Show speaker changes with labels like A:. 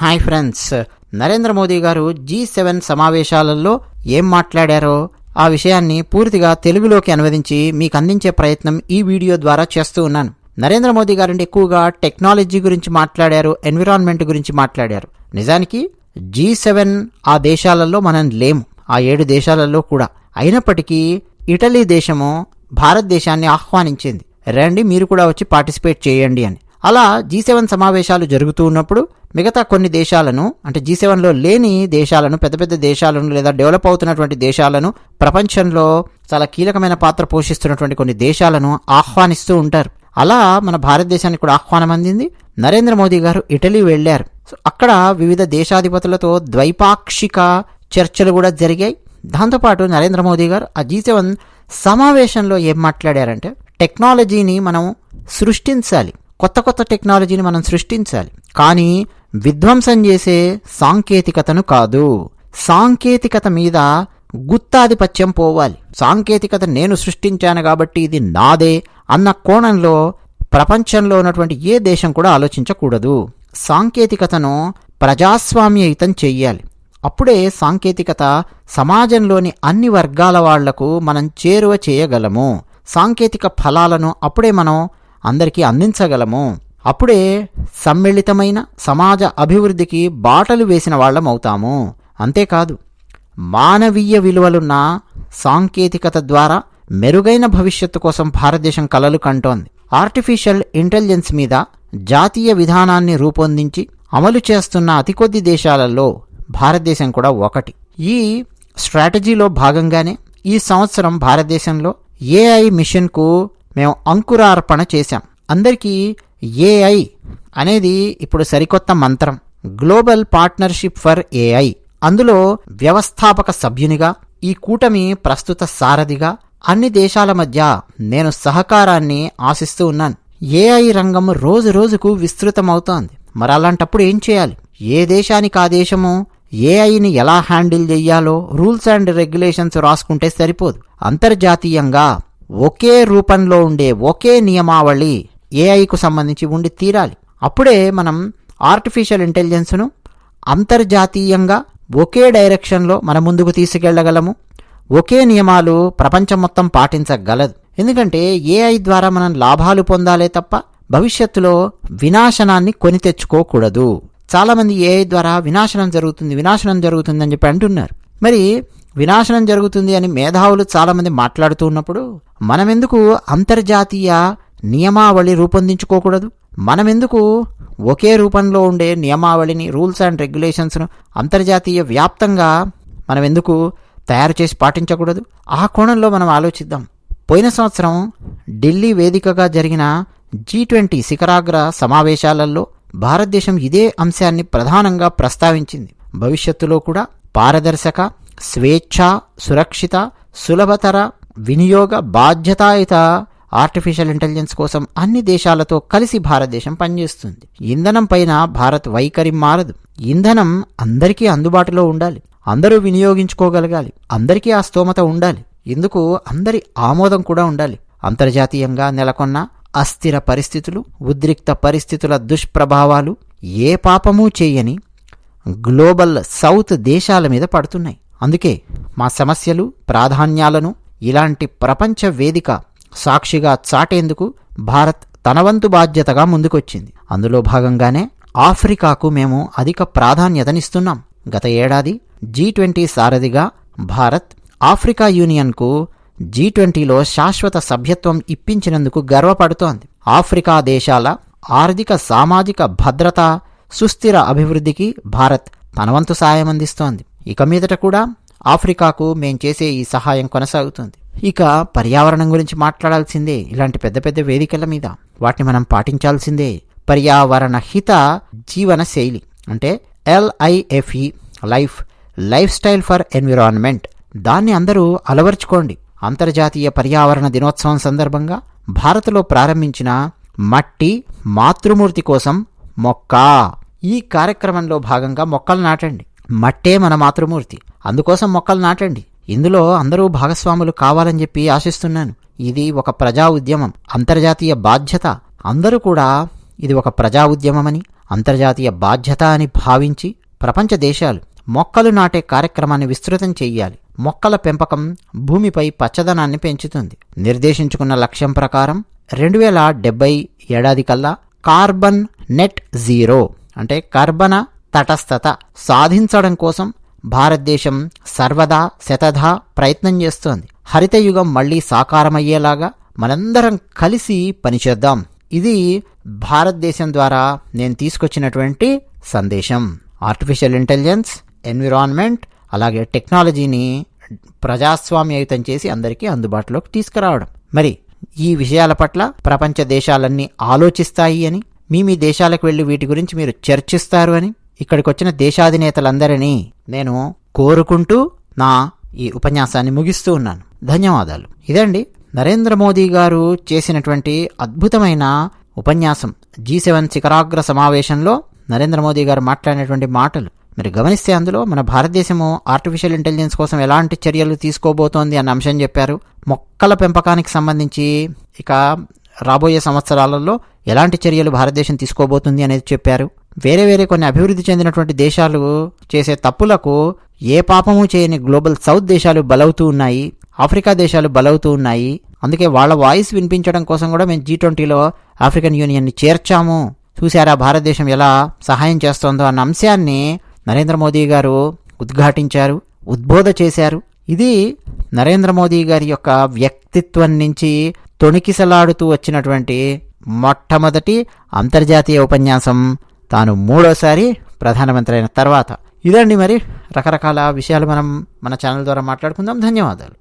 A: Hi friends, Narendra Modi గారు G7 సమావేశాలలో ఏం మాట్లాడారో ఆ విషయాన్ని పూర్తిగా తెలుగులోకి అనువదించి మీకు అందించే ప్రయత్నం ఈ వీడియో ద్వారా చేస్తూ ఉన్నాను. నరేంద్ర మోదీ గారు ఎక్కువగా టెక్నాలజీ గురించి మాట్లాడారు, ఎన్విరాన్మెంట్ గురించి మాట్లాడారు. నిజానికి G7 ఆ దేశాలలో మనం లేము, ఆ 7 దేశాలలో కూడా. అయినప్పటికీ ఇటలీ దేశము భారతదేశాన్ని ఆహ్వానించింది, రండి మీరు కూడా వచ్చి పార్టిసిపేట్ చేయండి అని. అలా G7 సమావేశాలు జరుగుతూ ఉన్నప్పుడు మిగతా కొన్ని దేశాలను, అంటే G7లో లేని దేశాలను, పెద్ద పెద్ద దేశాలను లేదా డెవలప్ అవుతున్నటువంటి దేశాలను, ప్రపంచంలో చాలా కీలకమైన పాత్ర పోషిస్తున్నటువంటి కొన్ని దేశాలను ఆహ్వానిస్తూ ఉంటారు. అలా మన భారతదేశానికి కూడా ఆహ్వానం అందింది. నరేంద్ర మోదీ గారు ఇటలీ వెళ్లారు. అక్కడ వివిధ దేశాధిపతులతో ద్వైపాక్షిక చర్చలు కూడా జరిగాయి. దాంతోపాటు నరేంద్ర మోదీ గారు ఆ G7 సమావేశంలో ఏం మాట్లాడారంటే, టెక్నాలజీని మనం సృష్టించాలి, కొత్త కొత్త టెక్నాలజీని మనం సృష్టించాలి, కానీ విధ్వంసం చేసే సాంకేతికతను కాదు. సాంకేతికత మీద గుత్తాధిపత్యం పోవాలి. సాంకేతికత నేను సృష్టించాను కాబట్టి ఇది నాదే అన్న కోణంలో ప్రపంచంలో ఉన్నటువంటి ఏ దేశం కూడా ఆలోచించకూడదు. సాంకేతికతను ప్రజాస్వామ్యయుతం చెయ్యాలి. అప్పుడే సాంకేతికత సమాజంలోని అన్ని వర్గాల వాళ్లకు మనం చేరువ చేయగలము. సాంకేతిక ఫలాలను అప్పుడే మనం అందరికీ అందించగలము. అప్పుడే సమ్మిళితమైన సమాజ అభివృద్ధికి బాటలు వేసిన వాళ్ళం అవుతాము. అంతేకాదు, మానవీయ విలువలున్న సాంకేతికత ద్వారా మెరుగైన భవిష్యత్తు కోసం భారతదేశం కలలు కంటోంది. ఆర్టిఫిషియల్ ఇంటెలిజెన్స్ మీద జాతీయ విధానాన్ని రూపొందించి అమలు చేస్తున్న అతి కొద్ది దేశాలలో భారతదేశం కూడా ఒకటి. ఈ స్ట్రాటజీలో భాగంగానే ఈ సంవత్సరం భారతదేశంలో AI మిషన్కు మేము అంకురార్పణ చేశాం. అందరికీ AI అనేది ఇప్పుడు సరికొత్త మంత్రం, గ్లోబల్ పార్ట్నర్షిప్ ఫర్ AI. అందులో వ్యవస్థాపక సభ్యునిగా, ఈ కూటమి ప్రస్తుత సారథిగా అన్ని దేశాల మధ్య నేను సహకారాన్ని ఆశిస్తూ ఉన్నాను. AI రంగం రోజు రోజుకు విస్తృతమవుతోంది. మరి అలాంటప్పుడు ఏం చేయాలి? ఏ దేశానికి ఆ దేశము AIని ఎలా హ్యాండిల్ చెయ్యాలో రూల్స్ అండ్ రెగ్యులేషన్స్ రాసుకుంటే సరిపోదు. అంతర్జాతీయంగా ఒకే రూపంలో ఉండే ఒకే నియమావళి AIకు సంబంధించి ఉండి తీరాలి. అప్పుడే మనం ఆర్టిఫిషియల్ ఇంటెలిజెన్స్ను అంతర్జాతీయంగా ఒకే డైరెక్షన్లో మనం ముందుకు తీసుకెళ్లగలము. ఒకే నియమాలు ప్రపంచం మొత్తం పాటించగలదు. ఎందుకంటే AI ద్వారా మనం లాభాలు పొందాలే తప్ప భవిష్యత్తులో వినాశనాన్ని కొని తెచ్చుకోకూడదు. చాలామంది AI ద్వారా వినాశనం జరుగుతుంది అని చెప్పి అంటున్నారు. మరి వినాశనం జరుగుతుంది అని మేధావులు చాలామంది మాట్లాడుతూ ఉన్నప్పుడు మనమెందుకు అంతర్జాతీయ నియమావళి రూపొందించుకోకూడదు? మనమెందుకు ఒకే రూపంలో ఉండే నియమావళిని, రూల్స్ అండ్ రెగ్యులేషన్స్ను అంతర్జాతీయ వ్యాప్తంగా మనమెందుకు తయారు చేసి పాటించకూడదు? ఆ కోణంలో మనం ఆలోచిద్దాం. పోయిన సంవత్సరం ఢిల్లీ వేదికగా జరిగిన G20 శిఖరాగ్ర సమావేశాలలో భారతదేశం ఇదే అంశాన్ని ప్రధానంగా ప్రస్తావించింది. భవిష్యత్తులో కూడా పారదర్శక, స్వేచ్ఛ, సురక్షిత, సులభతర, వినియోగ బాధ్యతాయుత ఆర్టిఫిషియల్ ఇంటెలిజెన్స్ కోసం అన్ని దేశాలతో కలిసి భారతదేశం పనిచేస్తుంది. ఇంధనం పైన భారత్ వైఖరి మారదు. ఇంధనం అందరికీ అందుబాటులో ఉండాలి, అందరూ వినియోగించుకోగలగాలి, అందరికీ ఆ స్తోమత ఉండాలి. ఇందుకు అందరి ఆమోదం కూడా ఉండాలి. అంతర్జాతీయంగా నెలకొన్న అస్థిర పరిస్థితులు, ఉద్రిక్త పరిస్థితుల దుష్ప్రభావాలు ఏ పాపమూ చేయని గ్లోబల్ సౌత్ దేశాల మీద పడుతున్నాయి. అందుకే మా సమస్యలు, ప్రాధాన్యాలను ఇలాంటి ప్రపంచ వేదిక సాక్షిగా చాటేందుకు భారత్ తన వంతు బాధ్యతగా ముందుకొచ్చింది. అందులో భాగంగానే ఆఫ్రికాకు మేము అధిక ప్రాధాన్యతనిస్తున్నాం. గత ఏడాది G20 సారథిగా భారత్ ఆఫ్రికా యూనియన్కు G20లో శాశ్వత సభ్యత్వం ఇప్పించినందుకు గర్వపడుతోంది. ఆఫ్రికా దేశాల ఆర్థిక, సామాజిక భద్రత, సుస్థిర అభివృద్ధికి భారత్ తన వంతు సాయం అందిస్తోంది. ఇక మీదట కూడా ఆఫ్రికాకు మేం చేసే ఈ సహాయం కొనసాగుతుంది. ఇక పర్యావరణం గురించి మాట్లాడాల్సిందే. ఇలాంటి పెద్ద పెద్ద వేదికల మీద వాటిని మనం పాటించాల్సిందే. పర్యావరణ హిత జీవన శైలి అంటే LIFE, life style for environment. దాన్ని అందరూ అలవర్చుకోండి. అంతర్జాతీయ పర్యావరణ దినోత్సవం సందర్భంగా భారత్లో ప్రారంభించిన మట్టి మాతృమూర్తి కోసం మొక్క, ఈ కార్యక్రమంలో భాగంగా మొక్కలు నాటండి. మట్టే మన మాతృమూర్తి, అందుకోసం మొక్కలు నాటండి. ఇందులో అందరూ భాగస్వాములు కావాలని చెప్పి ఆశిస్తున్నాను. ఇది ఒక ప్రజా ఉద్యమం, అంతర్జాతీయ బాధ్యత. అందరూ కూడా ఇది ఒక ప్రజా ఉద్యమమని, అంతర్జాతీయ బాధ్యత అని భావించి ప్రపంచ దేశాలు మొక్కలు నాటే కార్యక్రమాన్ని విస్తృతం చెయ్యాలి. మొక్కల పెంపకం భూమిపై పచ్చదనాన్ని పెంచుతుంది. నిర్దేశించుకున్న లక్ష్యం ప్రకారం 2070 ఏడాది కల్లా కార్బన్ నెట్ జీరో అంటే కర్బన తటస్థత సాధించడం కోసం భారతదేశం సర్వదా శతధా ప్రయత్నం చేస్తోంది. హరిత యుగం మళ్లీ సాకారమయ్యేలాగా మనందరం కలిసి పనిచేద్దాం. ఇది భారతదేశం ద్వారా నేను తీసుకొచ్చినటువంటి సందేశం. ఆర్టిఫిషియల్ ఇంటెలిజెన్స్, ఎన్విరాన్మెంట్ అలాగే టెక్నాలజీని ప్రజాస్వామ్యయుతం చేసి అందరికీ అందుబాటులోకి తీసుకురావడం. మరి ఈ విషయాల పట్ల ప్రపంచ దేశాలన్నీ ఆలోచిస్తాయి అని, మీ దేశాలకు వెళ్లి వీటి గురించి మీరు చర్చిస్తారు అని ఇక్కడికి వచ్చిన దేశాధినేతలందరినీ నేను కోరుకుంటూ నా ఈ ఉపన్యాసాన్ని ముగిస్తూ ఉన్నాను. ధన్యవాదాలు. ఇదండి నరేంద్ర మోదీ గారు చేసినటువంటి అద్భుతమైన ఉపన్యాసం. G7 శిఖరాగ్ర సమావేశంలో నరేంద్ర మోదీ గారు మాట్లాడినటువంటి మాటలు మరి గమనిస్తే అందులో మన భారతదేశము ఆర్టిఫిషియల్ ఇంటెలిజెన్స్ కోసం ఎలాంటి చర్యలు తీసుకోబోతోంది అన్న అంశం చెప్పారు. మొక్కల పెంపకానికి సంబంధించి ఇక రాబోయే సంవత్సరాలలో ఎలాంటి చర్యలు భారతదేశం తీసుకోబోతుంది అనేది చెప్పారు. వేరే కొన్ని అభివృద్ధి చెందినటువంటి దేశాలు చేసే తప్పులకు ఏ పాపము చేయని గ్లోబల్ సౌత్ దేశాలు బలవుతూ ఉన్నాయి, ఆఫ్రికా దేశాలు బలవుతూ ఉన్నాయి. అందుకే వాళ్ళ వాయిస్ వినిపించడం కోసం కూడా మేము G20లో ఆఫ్రికన్ యూనియన్ని చేర్చాము. చూశారా భారతదేశం ఎలా సహాయం చేస్తోందో అన్న అంశాన్ని నరేంద్ర మోదీ గారు ఉద్ఘాటించారు, ఉద్బోధ చేశారు. ఇది నరేంద్ర మోదీ గారి యొక్క వ్యక్తిత్వం నుంచి తొణికిసలాడుతూ వచ్చినటువంటి మొట్టమొదటి అంతర్జాతీయ ఉపన్యాసం, తాను 3వసారి ప్రధానమంత్రి అయిన తర్వాత. ఇదండి మరి రకరకాల విషయాలు మనం మన ఛానల్ ద్వారా మాట్లాడుకుందాం. ధన్యవాదాలు.